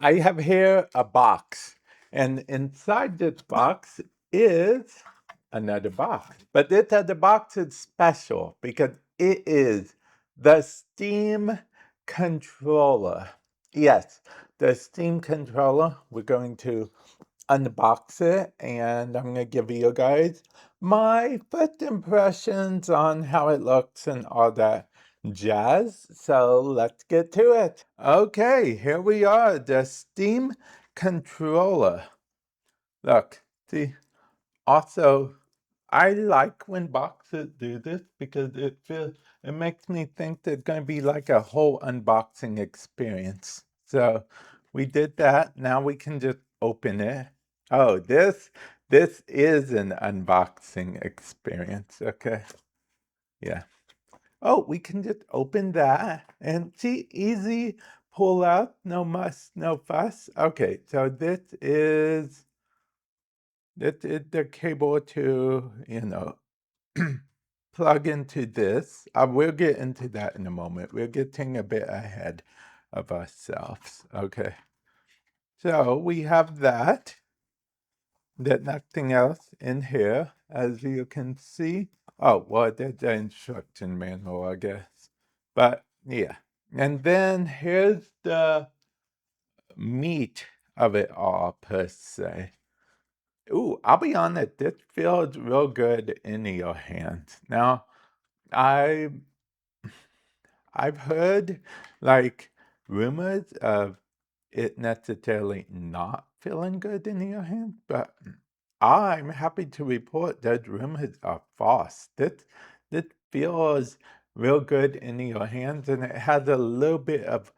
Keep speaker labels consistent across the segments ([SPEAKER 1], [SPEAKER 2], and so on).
[SPEAKER 1] I have here a box, and inside this box is another box. But this other box is special because it is the Steam controller. Yes, the Steam controller. We're going to unbox it, and I'm going to give you guys my first impressions on how it looks and all that jazz. So let's get to it. Okay, here we are, the Steam controller. Look, see, also, I like when boxes do this because it makes me think there's going to be like a whole unboxing experience. So we did that. Now we can just open it. Oh, this is an unboxing experience. Okay. Yeah. Oh, we can just open that and see, easy pull out, no muss, no fuss. Okay, so this is the cable to, plug into this. We'll get into that in a moment. We're getting a bit ahead of ourselves. Okay, so we have that. There's nothing else in here, as you can see. Oh, well, there's the instruction manual, I guess. But yeah. And then here's the meat of it all, per se. Ooh, I'll be honest, this feels real good in your hands. Now, I I've heard like rumors of it necessarily not feeling good in your hands, but I'm happy to report that rumors are false. This feels real good in your hands, and it has a little bit of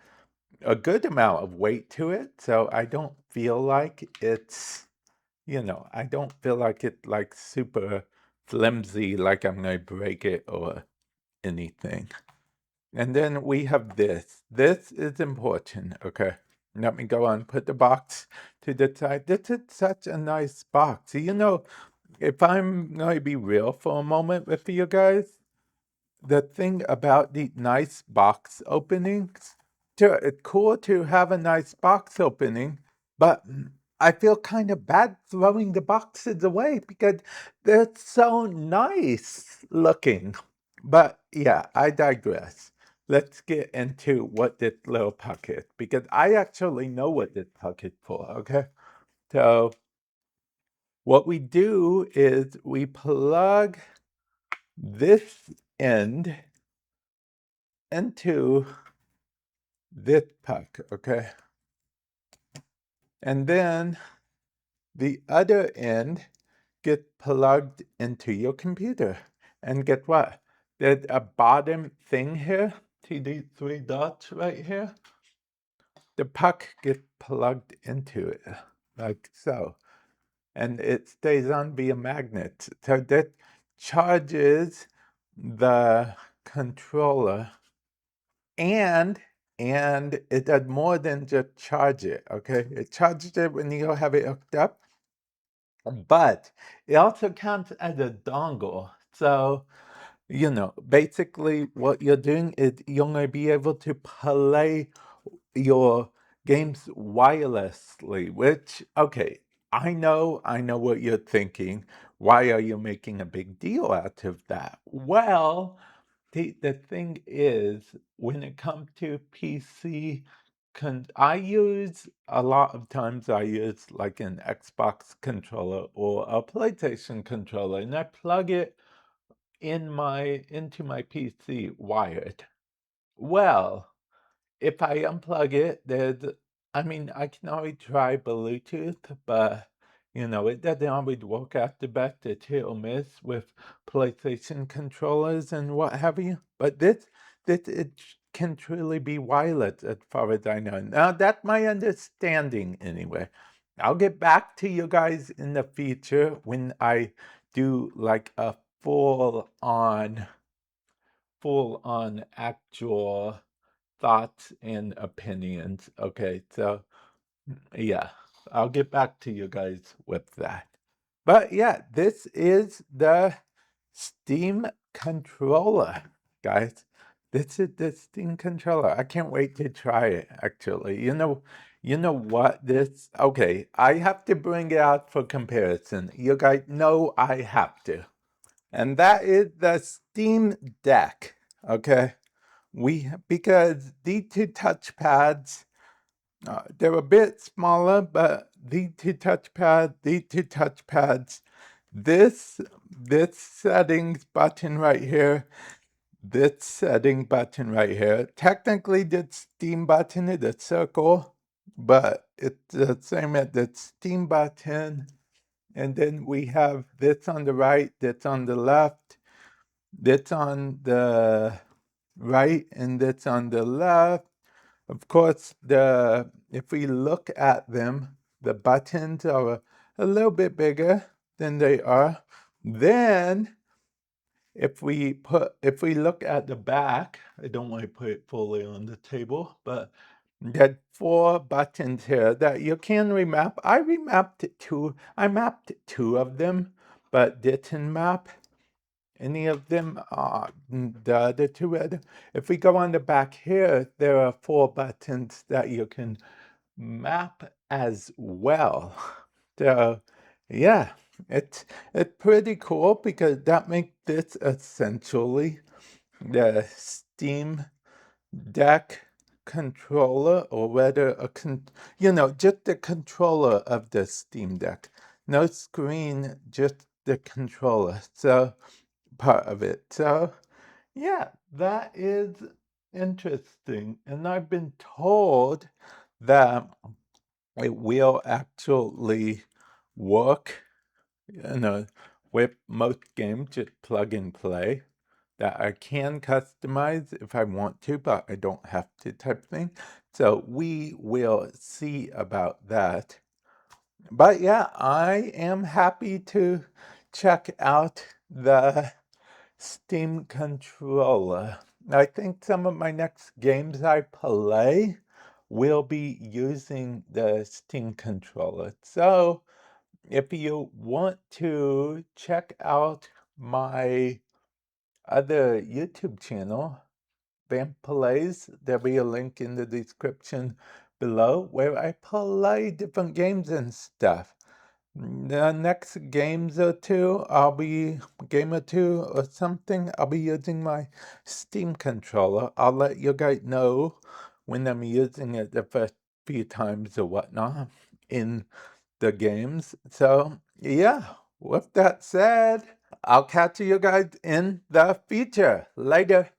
[SPEAKER 1] a good amount of weight to it. So I don't feel like I don't feel like it's like super flimsy, like I'm gonna break it or anything. And then we have this. This is important, okay? Let me go on, put the box to the side. This is such a nice box. If I'm going to be real for a moment with you guys, the thing about the nice box openings, it's cool to have a nice box opening, but I feel kind of bad throwing the boxes away because they're so nice looking. But yeah, I digress. Let's get into what this little puck is because I actually know what this puck is for, okay? So what we do is we plug this end into this puck, okay? And then the other end gets plugged into your computer. And get what? There's a bottom thing here. See these three dots right here? The puck gets plugged into it, like so. And it stays on via magnet. So that charges the controller and it does more than just charge it, okay? It charges it when you have it hooked up, but it also counts as a dongle. So, basically what you're doing is you're going to be able to play your games wirelessly, which, okay, I know what you're thinking. Why are you making a big deal out of that? Well, the thing is, when it comes to PC, I use a lot of times I use like an Xbox controller or a PlayStation controller, and I plug it into my PC wired. Well, if I unplug it, I mean, I can always try Bluetooth, but it doesn't always work out the best. It's hit or miss with PlayStation controllers and what have you. But this it can truly be wireless as far as I know. Now, that's my understanding anyway. I'll get back to you guys in the future when I do like a full on actual thoughts and opinions. Okay, so yeah, I'll get back to you guys with that. But yeah, this is the Steam controller, guys. This is the Steam controller. I can't wait to try it, actually. You know what? Okay, I have to bring it out for comparison. You guys know I have to. And that is the Steam Deck, okay? Because these two touchpads, they're a bit smaller, but these two touchpads, this settings button right here, this setting button right here, technically the Steam button is a circle, but it's the same as the Steam button. And then we have this on the right, this on the left, this on the right, and this on the left. Of course, if we look at them, the buttons are a little bit bigger than they are. Then, if we look at the back, I don't want to put it fully on the table, but there 4 buttons here that you can remap. I mapped 2 of them, but didn't map any of them. The other 2, if we go on the back here, there are 4 buttons that you can map as well. So, yeah, it's pretty cool because that makes this essentially the Steam Deck controller, or rather just the controller of the Steam Deck. No screen, just the controller. So part of it. So yeah, that is interesting. And I've been told that it will actually work, with most games, just plug and play, that I can customize if I want to, but I don't have to type thing. So we will see about that. But yeah, I am happy to check out the Steam controller. I think some of my next games I play will be using the Steam controller. So if you want to check out my other YouTube channel, Vamp Plays, there'll be a link in the description below where I play different games and stuff. The next game or two or something, I'll be using my Steam controller. I'll let you guys know when I'm using it the first few times or whatnot in the games. So, yeah, with that said, I'll catch you guys in the future. Later.